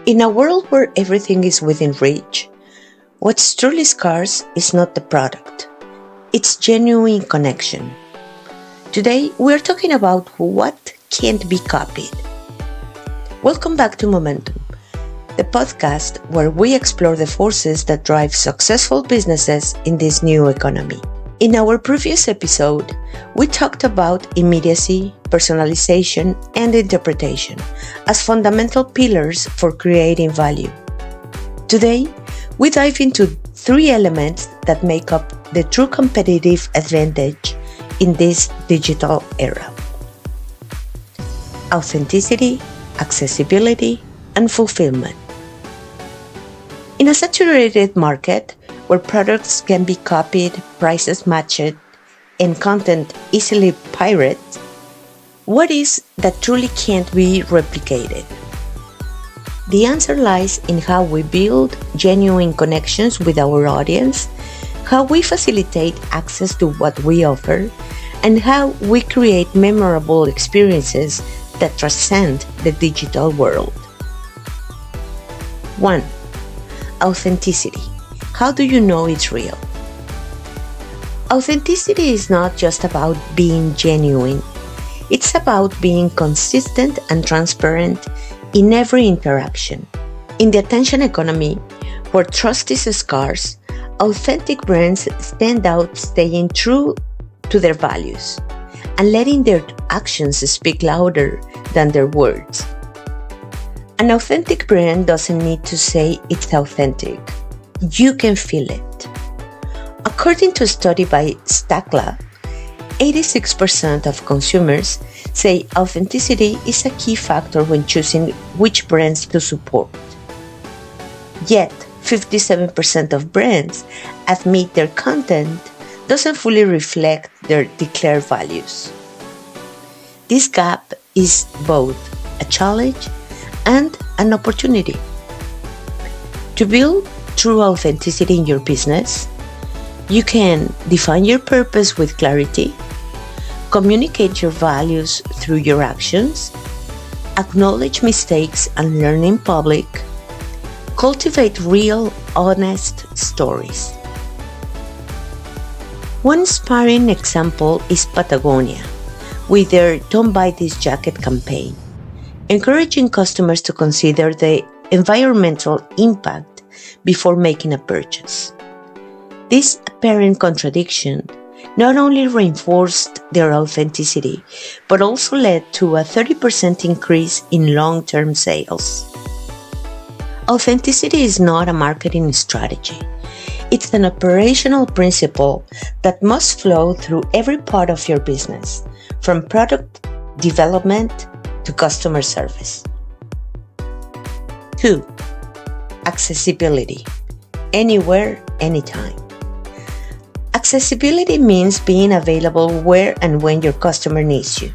In a world where everything is within reach, what's truly scarce is not the product, it's genuine connection. Today, we're talking about what can't be copied. Welcome back to Momentum, the podcast where we explore the forces that drive successful businesses in this new economy. In our previous episode, we talked about immediacy, personalization, and interpretation as fundamental pillars for creating value. Today, we dive into three elements that make up the true competitive advantage in this digital era: authenticity, accessibility, and fulfillment. In a saturated market where products can be copied, prices matched, and content easily pirated, what is that truly can't be replicated? The answer lies in how we build genuine connections with our audience, how we facilitate access to what we offer, and how we create memorable experiences that transcend the digital world. 1. Authenticity. How do you know it's real? Authenticity is not just about being genuine. It's about being consistent and transparent in every interaction. In the attention economy, where trust is scarce, authentic brands stand out staying true to their values and letting their actions speak louder than their words. An authentic brand doesn't need to say it's authentic. You can feel it. According to a study by Stakla, 86% of consumers say authenticity is a key factor when choosing which brands to support. Yet, 57% of brands admit their content doesn't fully reflect their declared values. This gap is both a challenge and an opportunity. To build true authenticity in your business, you can define your purpose with clarity, communicate your values through your actions, acknowledge mistakes and learn in public, cultivate real, honest stories. One inspiring example is Patagonia, with their Don't Buy This Jacket campaign, encouraging customers to consider the environmental impact before making a purchase. This apparent contradiction not only reinforced their authenticity, but also led to a 30% increase in long-term sales. Authenticity is not a marketing strategy. It's an operational principle that must flow through every part of your business, from product development to customer service. 2. Accessibility. Anywhere, anytime. Accessibility means being available where and when your customer needs you.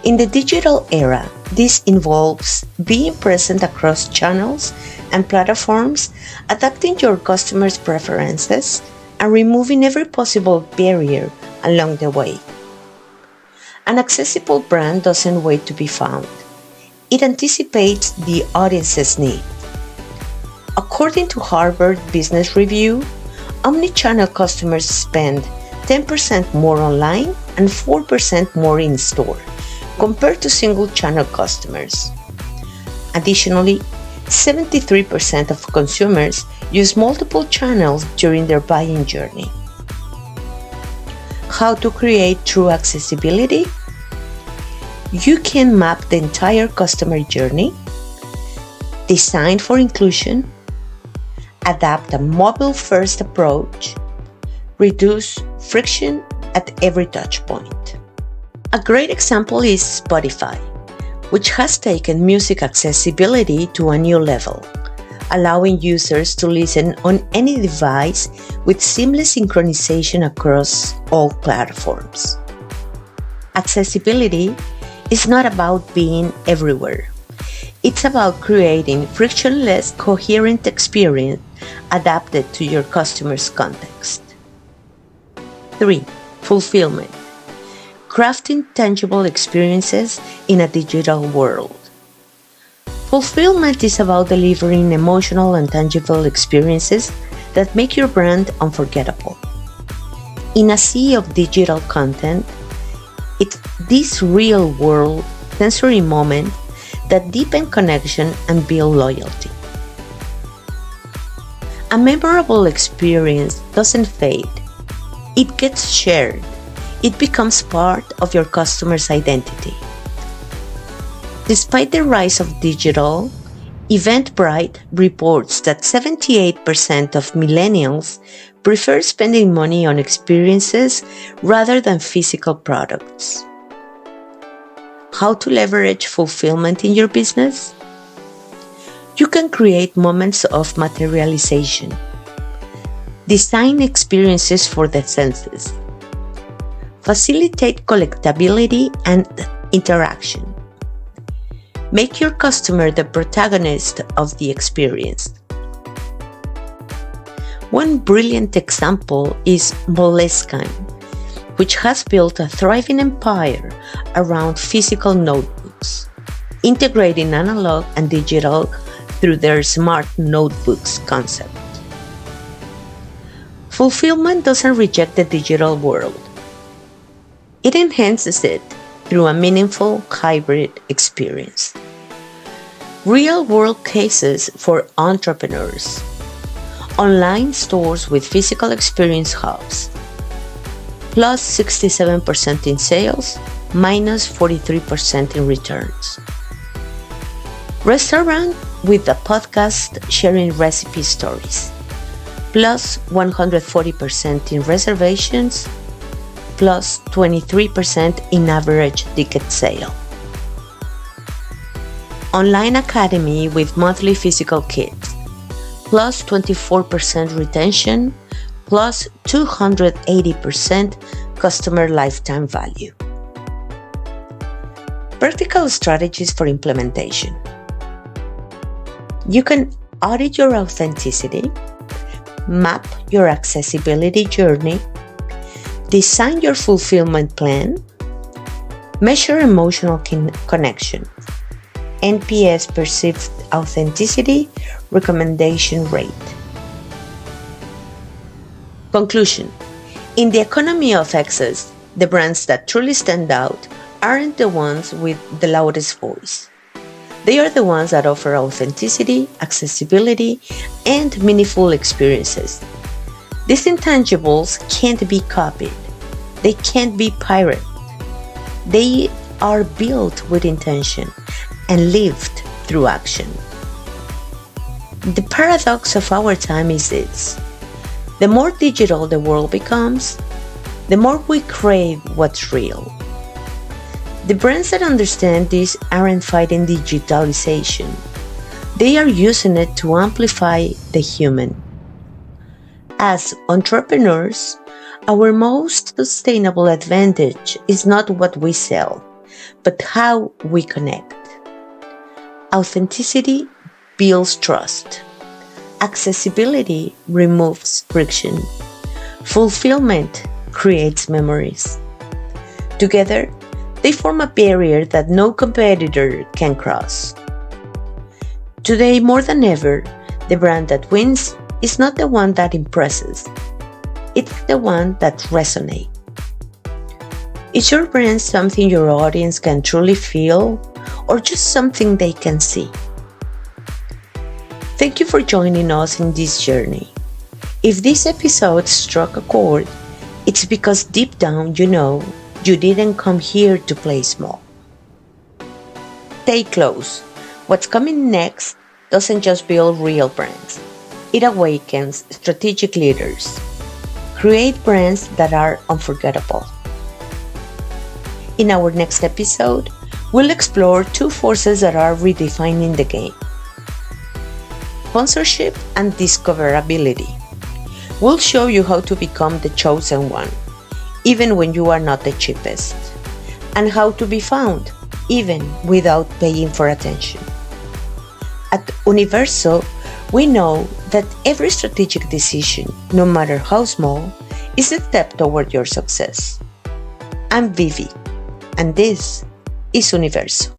In the digital era, this involves being present across channels and platforms, adapting your customers' preferences, and removing every possible barrier along the way. An accessible brand doesn't wait to be found. It anticipates the audience's need. According to Harvard Business Review, omnichannel customers spend 10% more online and 4% more in store compared to single-channel customers. Additionally, 73% of consumers use multiple channels during their buying journey. How to create true accessibility? You can map the entire customer journey, design for inclusion, adapt a mobile-first approach, reduce friction at every touchpoint. A great example is Spotify, which has taken music accessibility to a new level, allowing users to listen on any device with seamless synchronization across all platforms. Accessibility is not about being everywhere. It's about creating frictionless, coherent experience adapted to your customer's context. 3. Fulfillment. Crafting tangible experiences in a digital world. Fulfillment is about delivering emotional and tangible experiences that make your brand unforgettable. In a sea of digital content, it's this real-world sensory moment that deepen connection and build loyalty. A memorable experience doesn't fade. It gets shared. It becomes part of your customer's identity. Despite the rise of digital, Eventbrite reports that 78% of millennials prefer spending money on experiences rather than physical products. How to leverage fulfillment in your business? You can create moments of materialization. Design experiences for the senses. Facilitate collectability and interaction. Make your customer the protagonist of the experience. One brilliant example is Moleskine, which has built a thriving empire around physical notebooks, integrating analog and digital through their smart notebooks concept. Fulfillment doesn't reject the digital world. It enhances it through a meaningful hybrid experience. Real-world cases for entrepreneurs. Online stores with physical experience hubs. Plus 67% in sales, minus 43% in returns. Restaurant with a podcast sharing recipe stories. Plus 140% in reservations, plus 23% in average ticket sale. Online academy with monthly physical kits, plus 24% retention, plus 280% customer lifetime value. Practical strategies for implementation. You can audit your authenticity, map your accessibility journey, design your fulfillment plan, measure emotional connection, NPS perceived authenticity, recommendation rate. Conclusion. In the economy of excess, the brands that truly stand out aren't the ones with the loudest voice. They are the ones that offer authenticity, accessibility, and meaningful experiences. These intangibles can't be copied. They can't be pirated. They are built with intention and lived through action. The paradox of our time is this: the more digital the world becomes, the more we crave what's real. The brands that understand this aren't fighting digitalization. They are using it to amplify the human. As entrepreneurs, our most sustainable advantage is not what we sell, but how we connect. Authenticity builds trust. Accessibility removes friction. Fulfillment creates memories. Together, they form a barrier that no competitor can cross. Today, more than ever, the brand that wins is not the one that impresses. It's the one that resonates. Is your brand something your audience can truly feel, or just something they can see? Thank you for joining us in this journey. If this episode struck a chord, it's because deep down you know you didn't come here to play small. Stay close. What's coming next doesn't just build real brands. It awakens strategic leaders. Create brands that are unforgettable. In our next episode, we'll explore two forces that are redefining the game: sponsorship and discoverability. We'll show you how to become the chosen one, even when you are not the cheapest, and how to be found, even without paying for attention. At Universo, we know that every strategic decision, no matter how small, is a step toward your success. I'm Vivi, and this is Universo.